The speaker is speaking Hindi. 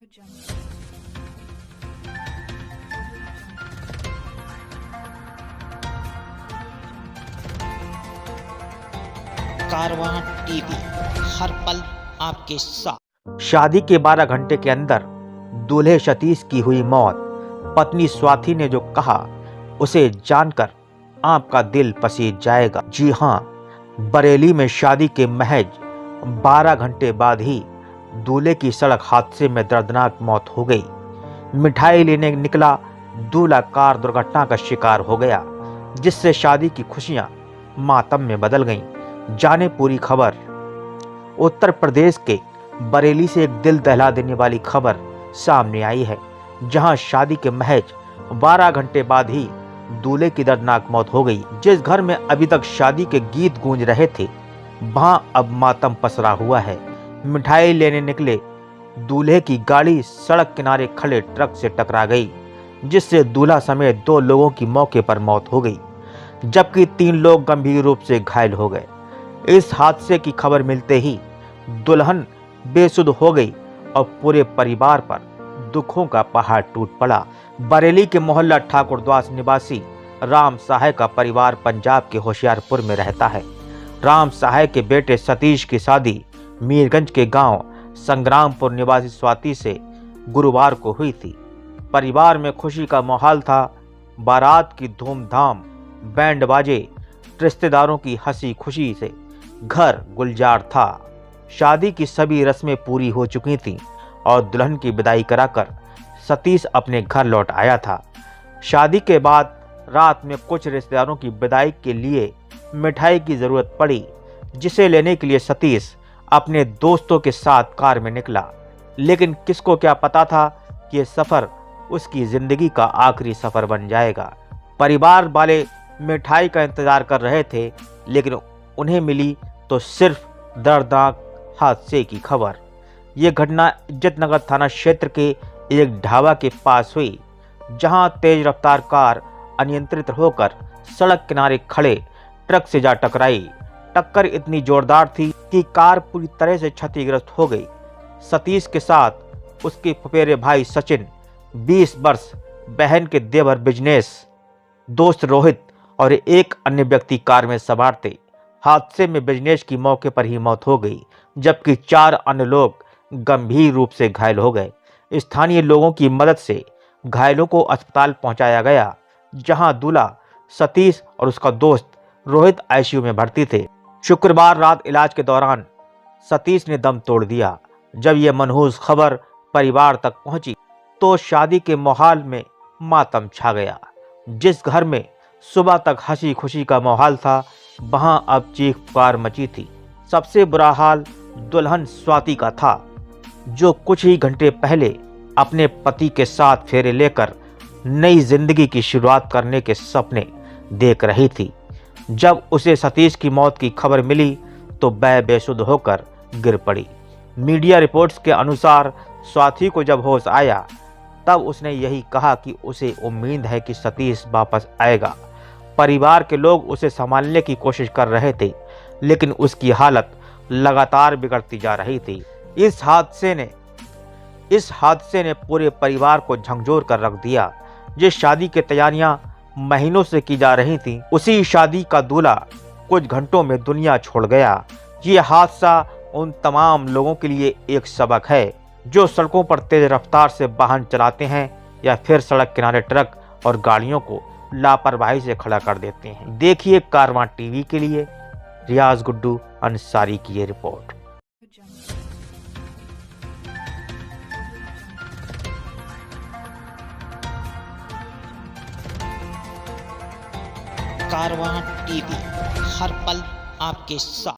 कारवां टीवी, हर पल आपके साथ। शादी के 12 घंटे के अंदर दूल्हे सतीश की हुई मौत। पत्नी स्वाति ने जो कहा उसे जानकर आपका दिल पसीज जाएगा। जी हां, बरेली में शादी के महज 12 घंटे बाद ही दूल्हे की सड़क हादसे में दर्दनाक मौत हो गई। मिठाई लेने निकला दूल्हा कार दुर्घटना का शिकार हो गया, जिससे शादी की खुशियां मातम में बदल गईं। जाने पूरी खबर। उत्तर प्रदेश के बरेली से एक दिल दहला देने वाली खबर सामने आई है, जहां शादी के महज 12 घंटे बाद ही दूल्हे की दर्दनाक मौत हो गई। जिस घर में अभी तक शादी के गीत गूंज रहे थे, वहां अब मातम पसरा हुआ है। मिठाई लेने निकले दूल्हे की गाड़ी सड़क किनारे खड़े ट्रक से टकरा गई, जिससे दूल्हा समेत 2 लोगों की मौके पर मौत हो गई, जबकि 3 लोग गंभीर रूप से घायल हो गए। इस हादसे की खबर मिलते ही दुल्हन बेसुध हो गई और पूरे परिवार पर दुखों का पहाड़ टूट पड़ा। बरेली के मोहल्ला ठाकुरद्वास निवासी राम सहाय का परिवार पंजाब के होशियारपुर में रहता है। राम सहाय के बेटे सतीश की शादी मीरगंज के गांव संग्रामपुर निवासी स्वाति से गुरुवार को हुई थी। परिवार में खुशी का माहौल था। बारात की धूमधाम, बैंड बाजे, रिश्तेदारों की हंसी खुशी से घर गुलजार था। शादी की सभी रस्में पूरी हो चुकी थीं और दुल्हन की विदाई कराकर सतीश अपने घर लौट आया था। शादी के बाद रात में कुछ रिश्तेदारों की विदाई के लिए मिठाई की जरूरत पड़ी, जिसे लेने के लिए सतीश अपने दोस्तों के साथ कार में निकला। लेकिन किसको क्या पता था कि यह सफर उसकी जिंदगी का आखिरी सफर बन जाएगा। परिवार वाले मिठाई का इंतजार कर रहे थे, लेकिन उन्हें मिली तो सिर्फ दर्दनाक हादसे की खबर। यह घटना इज्जतनगर थाना क्षेत्र के एक ढाबा के पास हुई, जहां तेज रफ्तार कार अनियंत्रित होकर सड़क किनारे खड़े ट्रक से जा टकराई। टक्कर इतनी जोरदार थी कि कार पूरी तरह से क्षतिग्रस्त हो गई। सतीश के साथ उसके फुफेरे भाई सचिन, 20 वर्ष, बहन के देवर बिजनेस, दोस्त रोहित और एक अन्य व्यक्ति कार में सवार थे। हादसे में बिजनेस की मौके पर ही मौत हो गई, जबकि 4 अन्य लोग गंभीर रूप से घायल हो गए। स्थानीय लोगों की मदद से घायलों को अस्पताल पहुंचाया गया, जहां दूल्हा सतीश और उसका दोस्त रोहित आईसीयू में भर्ती थे। शुक्रवार रात इलाज के दौरान सतीश ने दम तोड़ दिया। जब यह मनहूस खबर परिवार तक पहुंची तो शादी के माहौल में मातम छा गया। जिस घर में सुबह तक हंसी खुशी का माहौल था, वहां अब चीख पुकार मची थी। सबसे बुरा हाल दुल्हन स्वाति का था, जो कुछ ही घंटे पहले अपने पति के साथ फेरे लेकर नई जिंदगी की शुरुआत करने के सपने देख रही थी। जब उसे सतीश की मौत की खबर मिली तो वह बेसुध होकर गिर पड़ी। मीडिया रिपोर्ट्स के अनुसार स्वाति को जब होश आया, तब उसने यही कहा कि उसे उम्मीद है कि सतीश वापस आएगा। परिवार के लोग उसे संभालने की कोशिश कर रहे थे, लेकिन उसकी हालत लगातार बिगड़ती जा रही थी। इस हादसे ने पूरे परिवार को झकझोर कर रख दिया। जिस शादी की तैयारियां महीनों से की जा रही थी, उसी शादी का दूल्हा कुछ घंटों में दुनिया छोड़ गया। ये हादसा उन तमाम लोगों के लिए एक सबक है, जो सड़कों पर तेज रफ्तार से वाहन चलाते हैं या फिर सड़क किनारे ट्रक और गाड़ियों को लापरवाही से खड़ा कर देते हैं। देखिए कारवां टीवी के लिए रियाज गुड्डू अंसारी की ये रिपोर्ट। कारवां टीवी, हर पल आपके साथ।